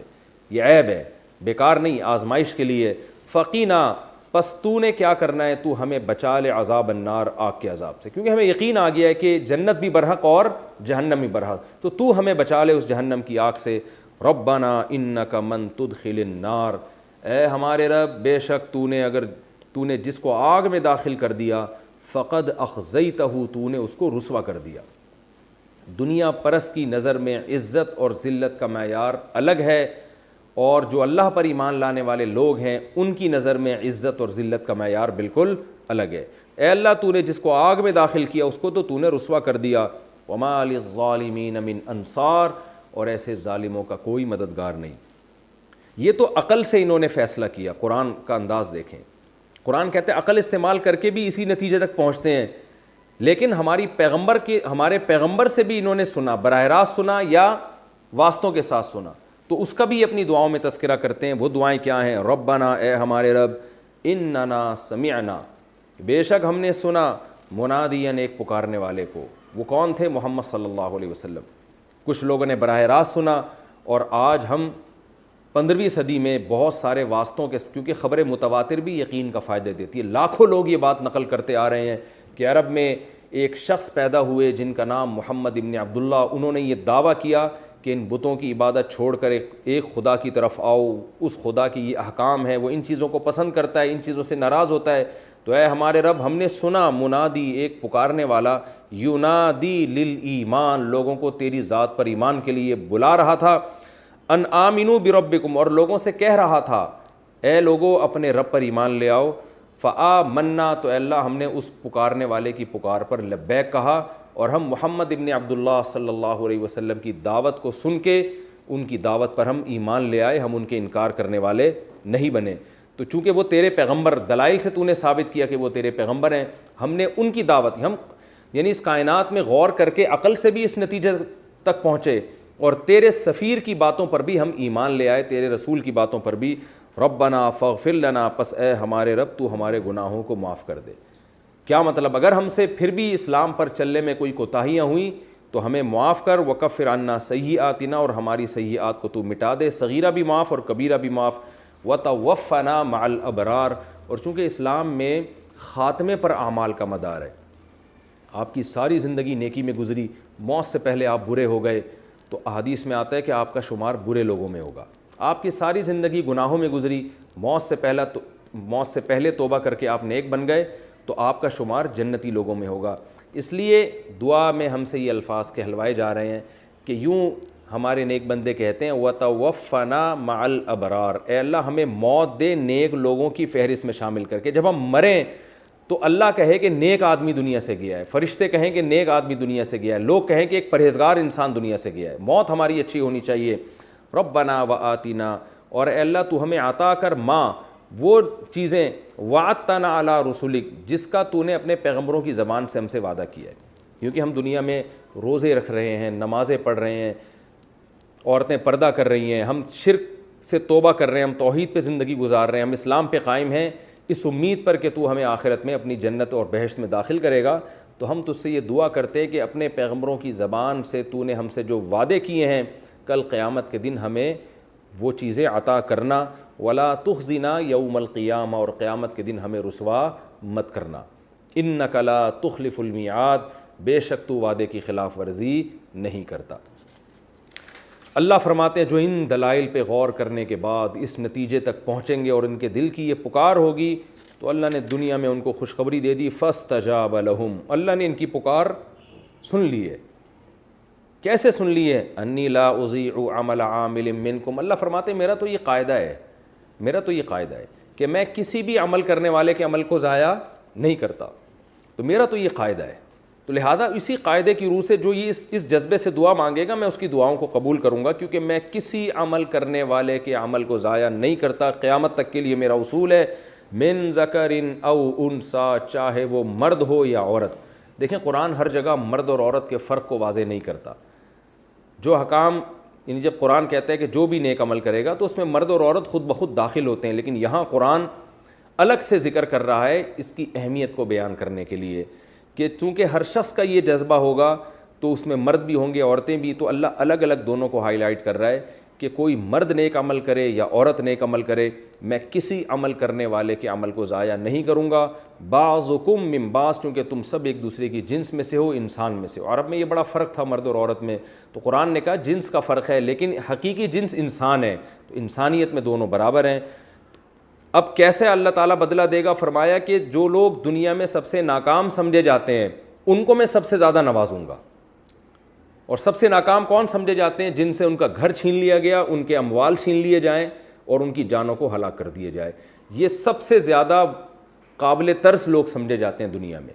یہ عیب ہے, بیکار نہیں, آزمائش کے لیے. فقینا, پس تو نے کیا کرنا ہے, تو ہمیں بچا لے عذاب النار, آگ کے عذاب سے, کیونکہ ہمیں یقین آ گیا ہے کہ جنت بھی برحق اور جہنم بھی برحق, تو ہمیں بچا لے اس جہنم کی آگ سے. ربنا انک من تدخل النار, اے ہمارے رب بے شک تو نے جس کو آگ میں داخل کر دیا, فقد اخزیتہ, تو نے اس کو رسوا کر دیا. دنیا پرست کی نظر میں عزت اور ذلت کا معیار الگ ہے, اور جو اللہ پر ایمان لانے والے لوگ ہیں ان کی نظر میں عزت اور ذلت کا معیار بالکل الگ ہے. اے اللہ تو نے جس کو آگ میں داخل کیا اس کو تو نے رسوا کر دیا. وما للظالمین من انصار, اور ایسے ظالموں کا کوئی مددگار نہیں. یہ تو عقل سے انہوں نے فیصلہ کیا. قرآن کا انداز دیکھیں, قرآن کہتے ہیں عقل استعمال کر کے بھی اسی نتیجے تک پہنچتے ہیں, لیکن ہمارے پیغمبر سے بھی انہوں نے سنا, براہ راست سنا یا واسطوں کے ساتھ سنا, تو اس کا بھی اپنی دعاؤں میں تذکرہ کرتے ہیں. وہ دعائیں کیا ہیں, ربنا, اے ہمارے رب, اننا سمعنا, بے شک ہم نے سنا, منادین, ایک پکارنے والے کو. وہ کون تھے, محمد صلی اللہ علیہ وسلم. کچھ لوگوں نے براہ راست سنا, اور آج ہم 15ویں صدی میں بہت سارے واسطوں کے, کیونکہ خبر متواتر بھی یقین کا فائدہ دیتی ہے. لاکھوں لوگ یہ بات نقل کرتے آ رہے ہیں کہ عرب میں ایک شخص پیدا ہوئے جن کا نام محمد ابن عبداللہ, انہوں نے یہ دعویٰ کیا کہ ان بتوں کی عبادت چھوڑ کر ایک خدا کی طرف آؤ, اس خدا کی یہ احکام ہے, وہ ان چیزوں کو پسند کرتا ہے, ان چیزوں سے ناراض ہوتا ہے. تو اے ہمارے رب, ہم نے سنا منادی, ایک پکارنے والا, ینادی للایمان, لوگوں کو تیری ذات پر ایمان کے لیے بلا رہا تھا, ان آمنوا بربکم, اور لوگوں سے کہہ رہا تھا اے لوگوں اپنے رب پر ایمان لے آؤ. فآمنا, تو اے اللہ ہم نے اس پکارنے والے کی پکار پر لبیک کہا, اور ہم محمد ابن عبداللہ صلی اللہ علیہ وسلم کی دعوت کو سن کے ان کی دعوت پر ہم ایمان لے آئے, ہم ان کے انکار کرنے والے نہیں بنے. تو چونکہ وہ تیرے پیغمبر, دلائل سے تو نے ثابت کیا کہ وہ تیرے پیغمبر ہیں, ہم نے ان کی دعوت, ہم یعنی اس کائنات میں غور کر کے عقل سے بھی اس نتیجے تک پہنچے, اور تیرے سفیر کی باتوں پر بھی ہم ایمان لے آئے, تیرے رسول کی باتوں پر بھی. ربنا فاغفر لنا, پس اے ہمارے رب تو ہمارے گناہوں کو معاف کر دے. کیا مطلب, اگر ہم سے پھر بھی اسلام پر چلنے میں کوئی کوتاہیاں ہوئیں تو ہمیں معاف کر. وکفر عنا سیئاتنا, اور ہماری سیئات کو تو مٹا دے, صغیرہ بھی معاف اور کبیرہ بھی معاف. وتوفنا مع الابرار, اور چونکہ اسلام میں خاتمے پر اعمال کا مدار ہے, آپ کی ساری زندگی نیکی میں گزری, موت سے پہلے آپ برے ہو گئے تو احادیث میں آتا ہے کہ آپ کا شمار برے لوگوں میں ہوگا. آپ کی ساری زندگی گناہوں میں گزری, موت سے پہلے توبہ کر کے آپ نیک بن گئے تو آپ کا شمار جنتی لوگوں میں ہوگا. اس لیے دعا میں ہم سے یہ الفاظ کہلوائے جا رہے ہیں کہ یوں ہمارے نیک بندے کہتے ہیں وَتَوَفَّنَا مَعَ الْأَبْرَارِ, اے اللہ ہمیں موت دے نیک لوگوں کی فہرست میں شامل کر کے. جب ہم مریں تو اللہ کہے کہ نیک آدمی دنیا سے گیا ہے, فرشتے کہیں کہ نیک آدمی دنیا سے گیا ہے, لوگ کہیں کہ ایک پرہیزگار انسان دنیا سے گیا ہے. موت ہماری اچھی ہونی چاہیے. ربنا وآتنا, اور اے اللہ تو ہمیں عطا کر, ماں وہ چیزیں وعدتنا علی رسولک جس کا تو نے اپنے پیغمبروں کی زبان سے ہم سے وعدہ کیا ہے. کیونکہ ہم دنیا میں روزے رکھ رہے ہیں, نمازیں پڑھ رہے ہیں, عورتیں پردہ کر رہی ہیں, ہم شرک سے توبہ کر رہے ہیں, ہم توحید پہ زندگی گزار رہے ہیں, ہم اسلام پہ قائم ہیں, اس امید پر کہ تو ہمیں آخرت میں اپنی جنت اور بہشت میں داخل کرے گا. تو ہم تجھ سے یہ دعا کرتے کہ اپنے پیغمبروں کی زبان سے تو نے ہم سے جو وعدے کیے ہیں کل قیامت کے دن ہمیں وہ چیزیں عطا کرنا. ولا تخزنا یوم القیامہ, اور قیامت کے دن ہمیں رسوا مت کرنا. انک لا تخلف المیعاد, بے شک تو وعدے کی خلاف ورزی نہیں کرتا. اللہ فرماتے ہیں جو ان دلائل پہ غور کرنے کے بعد اس نتیجے تک پہنچیں گے اور ان کے دل کی یہ پکار ہوگی تو اللہ نے دنیا میں ان کو خوشخبری دے دی. فاستجاب لہم, اللہ نے ان کی پکار سن لی ہے. کیسے سن لی ہے؟ انی لا اضیع عمل عامل منکم, اللہ فرماتے ہیں میرا تو یہ قاعدہ ہے کہ میں کسی بھی عمل کرنے والے کے عمل کو ضائع نہیں کرتا. تو میرا تو یہ قاعدہ ہے, تو لہذا اسی قاعدے کی روح سے جو یہ اس جذبے سے دعا مانگے گا میں اس کی دعاؤں کو قبول کروں گا, کیونکہ میں کسی عمل کرنے والے کے عمل کو ضائع نہیں کرتا. قیامت تک کے لیے میرا اصول ہے من ذکر او انثی, چاہے وہ مرد ہو یا عورت. دیکھیں قرآن ہر جگہ مرد اور عورت کے فرق کو واضح نہیں کرتا. جو حکام یعنی جب قرآن کہتا ہے کہ جو بھی نیک عمل کرے گا تو اس میں مرد اور عورت خود بخود داخل ہوتے ہیں, لیکن یہاں قرآن الگ سے ذکر کر رہا ہے اس کی اہمیت کو بیان کرنے کے لیے کہ چونکہ ہر شخص کا یہ جذبہ ہوگا تو اس میں مرد بھی ہوں گے عورتیں بھی, تو اللہ الگ الگ دونوں کو ہائی لائٹ کر رہا ہے کہ کوئی مرد نیک عمل کرے یا عورت نیک عمل کرے میں کسی عمل کرنے والے کے عمل کو ضائع نہیں کروں گا. بعضکم من بعض, چونکہ تم سب ایک دوسرے کی جنس میں سے ہو, انسان میں سے ہو. عرب میں یہ بڑا فرق تھا مرد اور عورت میں, تو قرآن نے کہا جنس کا فرق ہے لیکن حقیقی جنس انسان ہے, تو انسانیت میں دونوں برابر ہیں. اب کیسے اللہ تعالیٰ بدلہ دے گا؟ فرمایا کہ جو لوگ دنیا میں سب سے ناکام سمجھے جاتے ہیں ان کو میں سب سے زیادہ نوازوں گا. اور سب سے ناکام کون سمجھے جاتے ہیں؟ جن سے ان کا گھر چھین لیا گیا, ان کے اموال چھین لیے جائیں اور ان کی جانوں کو ہلاک کر دیے جائے. یہ سب سے زیادہ قابل ترس لوگ سمجھے جاتے ہیں دنیا میں.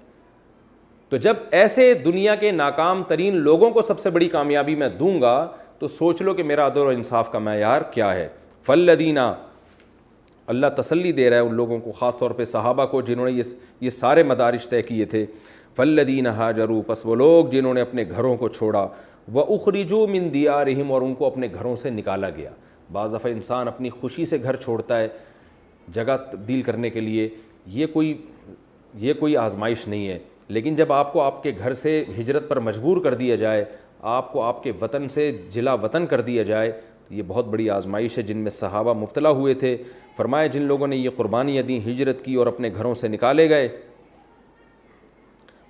تو جب ایسے دنیا کے ناکام ترین لوگوں کو سب سے بڑی کامیابی میں دوں گا تو سوچ لو کہ میرا عدل و انصاف کا معیار کیا ہے. فالذین, اللہ تسلی دے رہا ہے ان لوگوں کو, خاص طور پہ صحابہ کو جنہوں نے یہ سارے مدارج طے کیے تھے. فالذین ہاجروا, پس وہ لوگ جنہوں نے اپنے گھروں کو چھوڑا, واخرجوا من دیارہم, اور ان کو اپنے گھروں سے نکالا گیا. بعض دفعہ انسان اپنی خوشی سے گھر چھوڑتا ہے جگہ تبدیل کرنے کے لیے, یہ کوئی آزمائش نہیں ہے. لیکن جب آپ کو آپ کے گھر سے ہجرت پر مجبور کر دیا جائے, آپ کو آپ کے وطن سے جلا وطن کر دیا جائے, تو یہ بہت بڑی آزمائش ہے جن میں صحابہ مبتلا ہوئے تھے. فرمایا جن لوگوں نے یہ قربانیاں دیں, ہجرت کی اور اپنے گھروں سے نکالے گئے,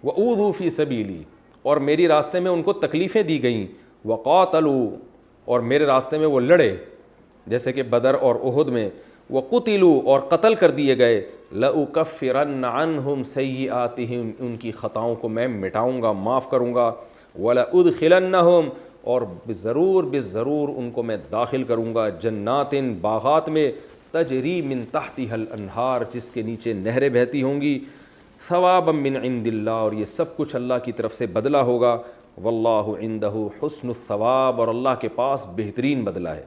وَأُوذُوا فِي سَبِيلِي, اور میری راستے میں ان کو تکلیفیں دی گئیں, وَقَاتَلُوا, اور میرے راستے میں وہ لڑے جیسے کہ بدر اور احد میں, وَقُتِلُوا, اور قتل کر دیے گئے, لَأُكَفِّرَنَّ عَنْهُمْ سَيِّئَاتِهِمْ, ان کی خطاؤں کو میں مٹاؤں گا, معاف کروں گا, وَلَأُدْخِلَنَّهُمْ, اور ضرور ان کو میں داخل کروں گا, جنات, باغات میں, تجری من تحتها الانہار, جس کے نیچے نہریں بہتی ہوں گی, ثوابا من عند اللہ, اور یہ سب کچھ اللہ کی طرف سے بدلہ ہوگا, واللہ عندہ حسن الثواب, اور اللہ کے پاس بہترین بدلہ ہے.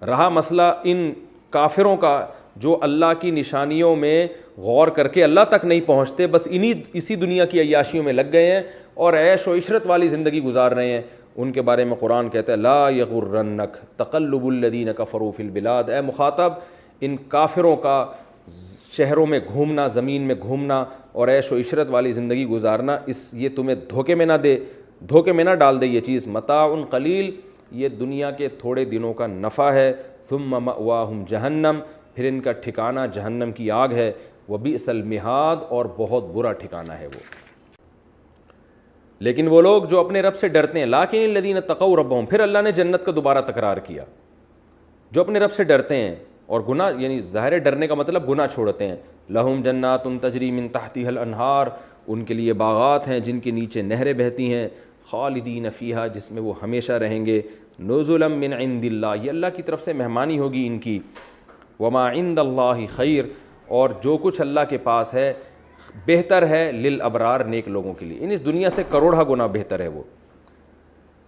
رہا مسئلہ ان کافروں کا جو اللہ کی نشانیوں میں غور کر کے اللہ تک نہیں پہنچتے, بس اسی دنیا کی عیاشیوں میں لگ گئے ہیں اور عیش و عشرت والی زندگی گزار رہے ہیں. ان کے بارے میں قرآن کہتا ہے لا یغرنک تقلب الذین کفروا فی البلاد, اے مخاطب ان کافروں کا شہروں میں گھومنا, زمین میں گھومنا اور عیش و عشرت والی زندگی گزارنا, یہ تمہیں دھوکے میں نہ ڈال دے یہ چیز. متاع قلیل, یہ دنیا کے تھوڑے دنوں کا نفع ہے. ثم مأواہم جہنم, پھر ان کا ٹھکانہ جہنم کی آگ ہے. وبئس المہاد, اور بہت برا ٹھکانہ ہے وہ. لیکن وہ لوگ جو اپنے رب سے ڈرتے ہیں, لاکن الذین اتقوا ربہم, پھر اللہ نے جنت کا دوبارہ تکرار کیا. جو اپنے رب سے ڈرتے ہیں اور گناہ, یعنی ظاہر ڈرنے کا مطلب گناہ چھوڑتے ہیں, لہم جنات تجری من تحتها الانہار, ان کے لیے باغات ہیں جن کے نیچے نہریں بہتی ہیں, خالدین فیہا, جس میں وہ ہمیشہ رہیں گے, نزلا من عند اللہ, یہ اللہ کی طرف سے مہمانی ہوگی ان کی, وما عند اللہ خیر, اور جو کچھ اللہ کے پاس ہے بہتر ہے للابرار, نیک لوگوں کے لیے, یعنی اس دنیا سے کروڑہ گنا بہتر ہے وہ.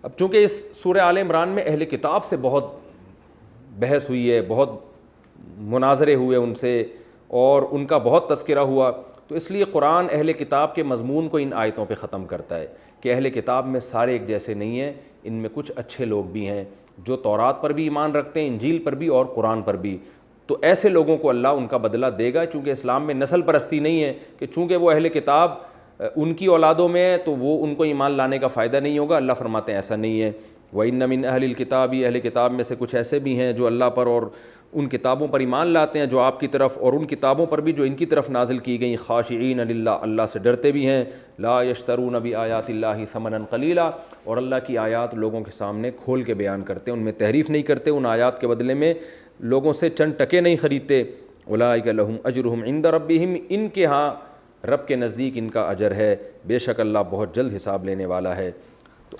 اب چونکہ اس سورہ آل عمران میں اہل کتاب سے بہت بحث ہوئی ہے, بہت مناظرے ہوئے ان سے اور ان کا بہت تذکرہ ہوا. تو اس لیے قرآن اہل کتاب کے مضمون کو ان آیتوں پہ ختم کرتا ہے کہ اہل کتاب میں سارے ایک جیسے نہیں ہیں, ان میں کچھ اچھے لوگ بھی ہیں جو تورات پر بھی ایمان رکھتے ہیں, انجیل پر بھی اور قرآن پر بھی. تو ایسے لوگوں کو اللہ ان کا بدلہ دے گا, چونکہ اسلام میں نسل پرستی نہیں ہے کہ چونکہ وہ اہل کتاب ان کی اولادوں میں ہے تو وہ ان کو ایمان لانے کا فائدہ نہیں ہوگا. اللہ فرماتے ہیں ایسا نہیں ہے. وَإِنَّ مِنْ أَهْلِ الْكِتَابِ, اہل کتاب میں سے کچھ ایسے بھی ہیں جو اللہ پر اور ان کتابوں پر ایمان لاتے ہیں جو آپ کی طرف, اور ان کتابوں پر بھی جو ان کی طرف نازل کی گئیں, خاشعین للہ, اللہ سے ڈرتے بھی ہیں, لا یشترون بآیات اللہ ثمنا قلیلا, اور اللہ کی آیات لوگوں کے سامنے کھول کے بیان کرتے ہیں, ان میں تحریف نہیں کرتے, ان آیات کے بدلے میں لوگوں سے چند ٹکے نہیں خریدتے. اولئک لہم اجرہم عند ربہم, ان کے ہاں رب کے نزدیک ان کا اجر ہے, بے شک اللہ بہت جلد حساب لینے والا ہے.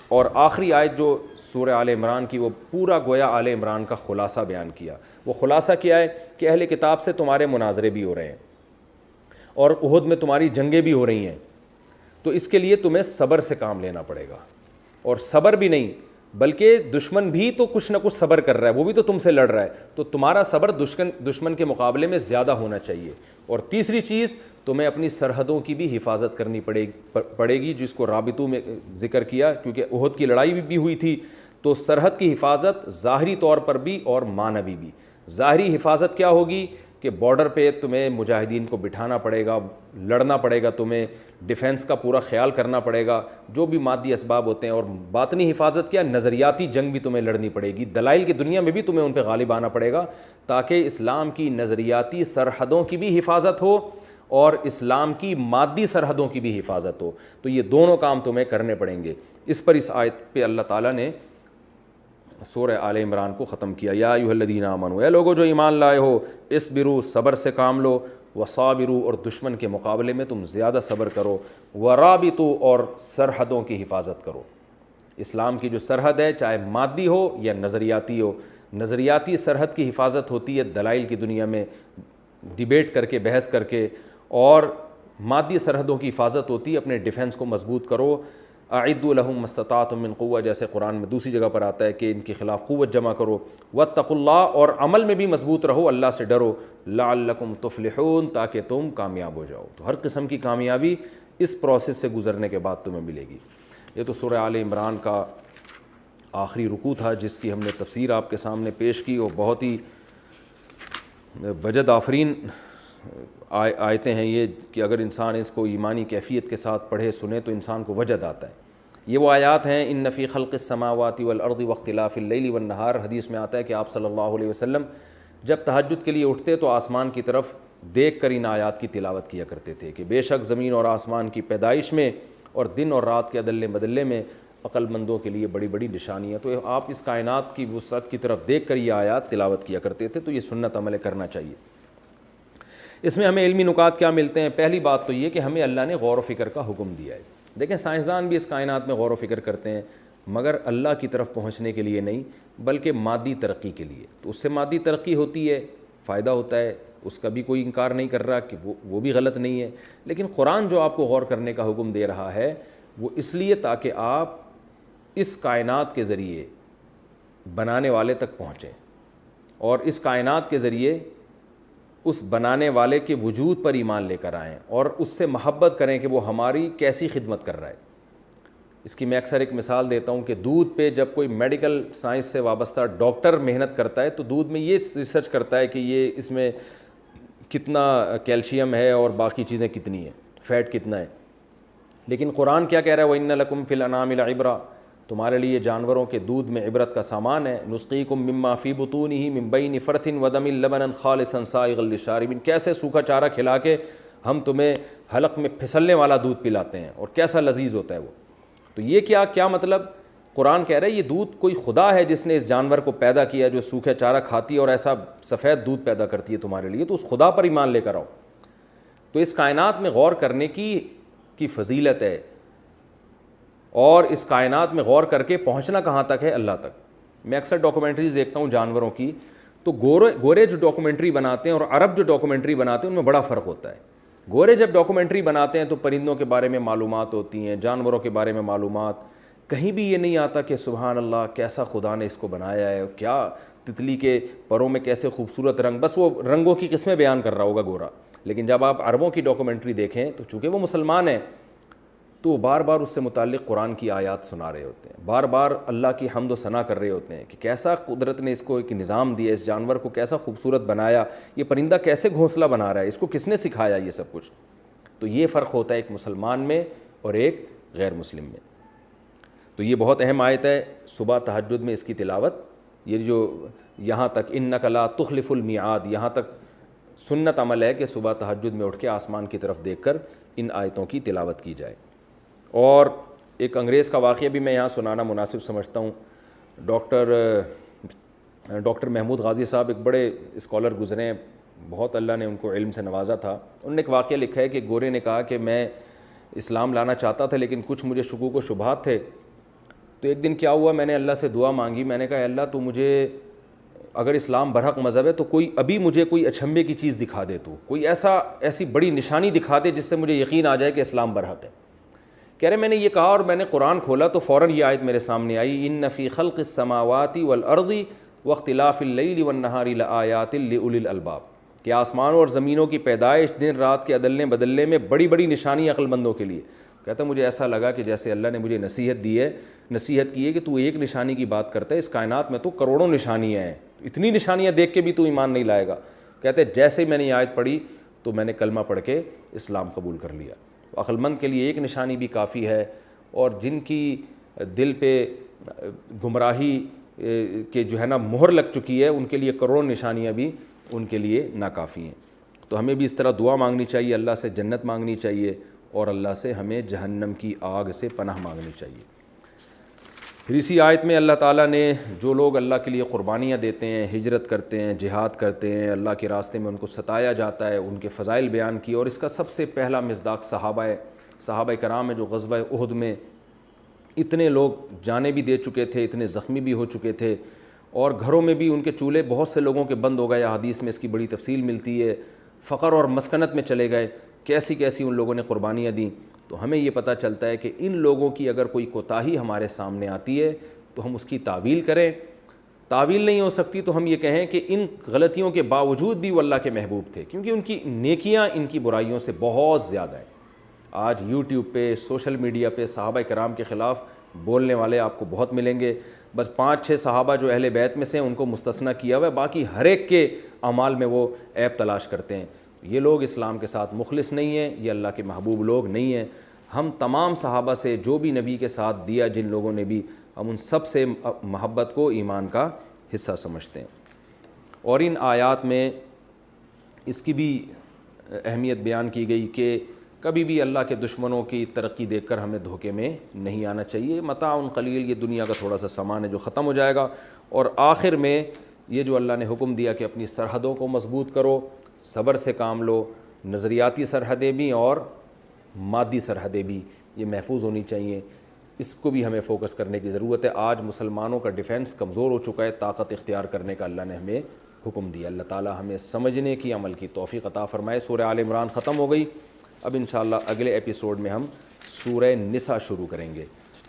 اور آخری آیت جو سورہ آل عمران کی, وہ پورا گویا آل عمران کا خلاصہ بیان کیا. وہ خلاصہ کیا ہے کہ اہل کتاب سے تمہارے مناظرے بھی ہو رہے ہیں اور احد میں تمہاری جنگیں بھی ہو رہی ہیں, تو اس کے لیے تمہیں صبر سے کام لینا پڑے گا. اور صبر بھی نہیں بلکہ دشمن بھی تو کچھ نہ کچھ صبر کر رہا ہے, وہ بھی تو تم سے لڑ رہا ہے, تو تمہارا صبر دشمن کے مقابلے میں زیادہ ہونا چاہیے. اور تیسری چیز, تمہیں اپنی سرحدوں کی بھی حفاظت کرنی پڑے گی, جس کو رابطوں میں ذکر کیا, کیونکہ احد کی لڑائی بھی ہوئی تھی. تو سرحد کی حفاظت ظاہری طور پر بھی اور معنوی بھی. ظاہری حفاظت کیا ہوگی کہ بارڈر پہ تمہیں مجاہدین کو بٹھانا پڑے گا, لڑنا پڑے گا, تمہیں ڈیفنس کا پورا خیال کرنا پڑے گا, جو بھی مادی اسباب ہوتے ہیں. اور باطنی حفاظت کیا, نظریاتی جنگ بھی تمہیں لڑنی پڑے گی, دلائل کی دنیا میں بھی تمہیں ان پہ غالب آنا پڑے گا, تاکہ اسلام کی نظریاتی سرحدوں کی بھی حفاظت ہو اور اسلام کی مادی سرحدوں کی بھی حفاظت ہو. تو یہ دونوں کام تمہیں کرنے پڑیں گے. اس پر اس آیت پہ اللہ تعالیٰ نے سورہ آل عمران کو ختم کیا. یا ایھا الذین آمنوا, اے لوگو جو ایمان لائے ہو, اصبروا, صبر سے کام لو, وصابروا, اور دشمن کے مقابلے میں تم زیادہ صبر کرو, ورابطوا, اور سرحدوں کی حفاظت کرو. اسلام کی جو سرحد ہے, چاہے مادی ہو یا نظریاتی ہو, نظریاتی سرحد کی حفاظت ہوتی ہے دلائل کی دنیا میں ڈیبیٹ کر کے, بحث کر کے, اور مادی سرحدوں کی حفاظت ہوتی ہے اپنے ڈیفنس کو مضبوط کرو. اعدوا لهم ما استطعتم من قوة, جیسے قرآن میں دوسری جگہ پر آتا ہے کہ ان کے خلاف قوت جمع کرو. واتقوا اللہ, اور عمل میں بھی مضبوط رہو, اللہ سے ڈرو. لعلکم تفلحون, تاکہ تم کامیاب ہو جاؤ. تو ہر قسم کی کامیابی اس پروسیس سے گزرنے کے بعد تمہیں ملے گی. یہ تو سورہ آل عمران کا آخری رکوع تھا جس کی ہم نے تفسیر آپ کے سامنے پیش کی, اور بہت ہی وجد آفرین آیتیں ہیں یہ, کہ اگر انسان اس کو ایمانی کیفیت کے ساتھ پڑھے سنے تو انسان کو وجد آتا ہے. یہ وہ آیات ہیں, ان فی خلق السماوات والارض واختلاف اللیل والنہار, حدیث میں آتا ہے کہ آپ صلی اللہ علیہ وسلم جب تہجد کے لیے اٹھتے تو آسمان کی طرف دیکھ کر ان آیات کی تلاوت کیا کرتے تھے کہ بے شک زمین اور آسمان کی پیدائش میں اور دن اور رات کے عدل بدلے میں عقل مندوں کے لیے بڑی بڑی نشانیاں. تو آپ اس کائنات کی وسعت کی طرف دیکھ کر یہ آیات تلاوت کیا کرتے تھے. تو یہ سنت عمل کرنا چاہیے. اس میں ہمیں علمی نکات کیا ملتے ہیں؟ پہلی بات تو یہ کہ ہمیں اللہ نے غور و فکر کا حکم دیا ہے. دیکھیں سائنسدان بھی اس کائنات میں غور و فکر کرتے ہیں, مگر اللہ کی طرف پہنچنے کے لیے نہیں بلکہ مادی ترقی کے لیے. تو اس سے مادی ترقی ہوتی ہے, فائدہ ہوتا ہے, اس کا بھی کوئی انکار نہیں کر رہا کہ وہ بھی غلط نہیں ہے. لیکن قرآن جو آپ کو غور کرنے کا حکم دے رہا ہے وہ اس لیے تاکہ آپ اس کائنات کے ذریعے بنانے والے تک پہنچیں, اور اس کائنات کے ذریعے اس بنانے والے کے وجود پر ایمان لے کر آئیں, اور اس سے محبت کریں کہ وہ ہماری کیسی خدمت کر رہا ہے. اس کی میں اکثر ایک مثال دیتا ہوں کہ دودھ پہ جب کوئی میڈیکل سائنس سے وابستہ ڈاکٹر محنت کرتا ہے تو دودھ میں یہ ریسرچ کرتا ہے کہ یہ اس میں کتنا کیلشیم ہے اور باقی چیزیں کتنی ہیں, فیٹ کتنا ہے. لیکن قرآن کیا کہہ رہا ہے, وَإِنَّ لَكُمْ فِي الْأَنْعَامِ لَعِبْرَةً, تمہارے لیے جانوروں کے دودھ میں عبرت کا سامان ہے. نُسْقِيكُم مِّمَّا فِي بُطُونِهِ مِن بَيْنِ فَرْثٍ وَدَمٍ لَبَنًا خَالِصًا سَائِغًا لِّلشَّارِبِينَ, کیسے سوکھا چارہ کھلا کے ہم تمہیں حلق میں پھسلنے والا دودھ پلاتے ہیں اور کیسا لذیذ ہوتا ہے وہ. تو یہ کیا مطلب؟ قرآن کہہ رہا ہے یہ دودھ کوئی خدا ہے جس نے اس جانور کو پیدا کیا جو سوکھا چارہ کھاتی ہے اور ایسا سفید دودھ پیدا کرتی ہے تمہارے لیے, تو اس خدا پر ایمان لے کر آؤ. تو اس کائنات میں غور کرنے کی فضیلت ہے, اور اس کائنات میں غور کر کے پہنچنا کہاں تک ہے؟ اللہ تک. میں اکثر ڈاکومنٹریز دیکھتا ہوں جانوروں کی, تو گورے جو ڈاکومنٹری بناتے ہیں اور عرب جو ڈاکومنٹری بناتے ہیں ان میں بڑا فرق ہوتا ہے. گورے جب ڈاکومنٹری بناتے ہیں تو پرندوں کے بارے میں معلومات ہوتی ہیں, جانوروں کے بارے میں معلومات, کہیں بھی یہ نہیں آتا کہ سبحان اللہ کیسا خدا نے اس کو بنایا ہے, کیا تتلی کے پروں میں کیسے خوبصورت رنگ، بس وہ رنگوں کی قسمیں بیان کر رہا ہوگا گورا. لیکن جب آپ عربوں کی ڈاکومنٹری دیکھیں تو چونکہ وہ مسلمان ہیں تو وہ بار بار اس سے متعلق قرآن کی آیات سنا رہے ہوتے ہیں، بار بار اللہ کی حمد و ثنا کر رہے ہوتے ہیں کہ کیسا قدرت نے اس کو ایک نظام دیا، اس جانور کو کیسا خوبصورت بنایا، یہ پرندہ کیسے گھونسلہ بنا رہا ہے، اس کو کس نے سکھایا یہ سب کچھ. تو یہ فرق ہوتا ہے ایک مسلمان میں اور ایک غیر مسلم میں. تو یہ بہت اہم آیت ہے. صبح تہجد میں اس کی تلاوت، یہ جو یہاں تک انک لا تخلف المیعاد، یہاں تک سنت عمل ہے کہ صبح تہجد میں اٹھ کے آسمان کی طرف دیکھ کر ان آیتوں کی تلاوت کی جائے. اور ایک انگریز کا واقعہ بھی میں یہاں سنانا مناسب سمجھتا ہوں. ڈاکٹر محمود غازی صاحب ایک بڑے اسکالر گزرے ہیں، بہت اللہ نے ان کو علم سے نوازا تھا. انہوں نے ایک واقعہ لکھا ہے کہ گورے نے کہا کہ میں اسلام لانا چاہتا تھا لیکن کچھ مجھے شکوک و شبہات تھے. تو ایک دن کیا ہوا، میں نے اللہ سے دعا مانگی، میں نے کہا اللہ تو مجھے اگر اسلام برحق مذہب ہے تو ابھی مجھے کوئی اچھمبے کی چیز دکھا دے، تو کوئی ایسی بڑی نشانی دکھا دے جس سے مجھے یقین آ جائے کہ اسلام برحق ہے. کہہ رہے میں نے یہ کہا اور میں نے قرآن کھولا تو فوراً یہ آیت میرے سامنے آئی، ان فی خلق السماوات والارض واختلاف اللیل والنہار لآیات لأولی الالباب، کہ آسمانوں اور زمینوں کی پیدائش، دن رات کے عدلنے بدلنے میں بڑی بڑی نشانی عقل مندوں کے لیے. کہتا مجھے ایسا لگا کہ جیسے اللہ نے مجھے نصیحت کی ہے کہ تو ایک نشانی کی بات کرتا ہے، اس کائنات میں تو کروڑوں نشانیاں ہیں، اتنی نشانیاں دیکھ کے بھی تو ایمان نہیں لائے گا. کہتے جیسے میں نے یہ آیت پڑھی تو میں نے کلمہ پڑھ کے اسلام قبول کر لیا. تو عقل مند کے لیے ایک نشانی بھی کافی ہے، اور جن کی دل پہ گمراہی کہ جو ہے نا مہر لگ چکی ہے ان کے لیے کروڑوں نشانیاں بھی ان کے لیے ناکافی ہیں. تو ہمیں بھی اس طرح دعا مانگنی چاہیے، اللہ سے جنت مانگنی چاہیے اور اللہ سے ہمیں جہنم کی آگ سے پناہ مانگنی چاہیے. پھر اسی آیت میں اللہ تعالیٰ نے جو لوگ اللہ کے لیے قربانیاں دیتے ہیں، ہجرت کرتے ہیں، جہاد کرتے ہیں، اللہ کے راستے میں ان کو ستایا جاتا ہے، ان کے فضائل بیان کیے. اور اس کا سب سے پہلا مصداق صحابہ کرام ہے جو غزوہ احد میں اتنے لوگ جانیں بھی دے چکے تھے، اتنے زخمی بھی ہو چکے تھے، اور گھروں میں بھی ان کے چولہے بہت سے لوگوں کے بند ہو گئے. حدیث میں اس کی بڑی تفصیل ملتی ہے. فقر اور مسکنت میں چلے گئے، کیسی ان لوگوں نے قربانیاں دیں. تو ہمیں یہ پتہ چلتا ہے کہ ان لوگوں کی اگر کوئی کوتاہی ہمارے سامنے آتی ہے تو ہم اس کی تعویل کریں. تعویل نہیں ہو سکتی تو ہم یہ کہیں کہ ان غلطیوں کے باوجود بھی وہ اللہ کے محبوب تھے، کیونکہ ان کی نیکیاں ان کی برائیوں سے بہت زیادہ ہیں. آج یوٹیوب پہ، سوشل میڈیا پہ صحابہ کرام کے خلاف بولنے والے آپ کو بہت ملیں گے. بس 5-6 صحابہ جو اہل بیت میں سے ہیں ان کو مستثنیٰ کیا ہوا ہے، باقی ہر ایک کے اعمال میں وہ عیب تلاش کرتے ہیں. یہ لوگ اسلام کے ساتھ مخلص نہیں ہیں، یہ اللہ کے محبوب لوگ نہیں ہیں. ہم تمام صحابہ سے جو بھی نبی کے ساتھ دیا، جن لوگوں نے بھی، ہم ان سب سے محبت کو ایمان کا حصہ سمجھتے ہیں. اور ان آیات میں اس کی بھی اہمیت بیان کی گئی کہ کبھی بھی اللہ کے دشمنوں کی ترقی دیکھ کر ہمیں دھوکے میں نہیں آنا چاہیے. متاع قلیل، یہ دنیا کا تھوڑا سا سامان ہے جو ختم ہو جائے گا. اور آخر میں یہ جو اللہ نے حکم دیا کہ اپنی سرحدوں کو مضبوط کرو، صبر سے کام لو، نظریاتی سرحدیں بھی اور مادی سرحدیں بھی یہ محفوظ ہونی چاہیے. اس کو بھی ہمیں فوکس کرنے کی ضرورت ہے. آج مسلمانوں کا ڈیفنس کمزور ہو چکا ہے، طاقت اختیار کرنے کا اللہ نے ہمیں حکم دیا. اللہ تعالیٰ ہمیں سمجھنے کی، عمل کی توفیق عطا فرمائے. سورہ آل عمران ختم ہو گئی. اب انشاءاللہ اگلے ایپیسوڈ میں ہم سورہ نساء شروع کریں گے،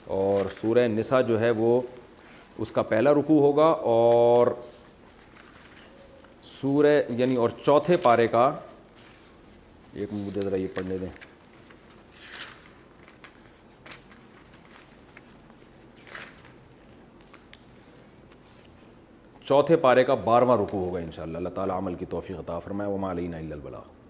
اور سورہ نساء جو ہے وہ اس کا پہلا رکوع ہوگا، اور سورہ اور چوتھے پارے کا، ایک مجھے ذرا یہ پڑھنے دیں، چوتھے پارے کا 12واں رکوع ہوگا انشاءاللہ. اللہ تعالیٰ عمل کی توفیق عطا فرمائے. وما علینا الا البلاغ.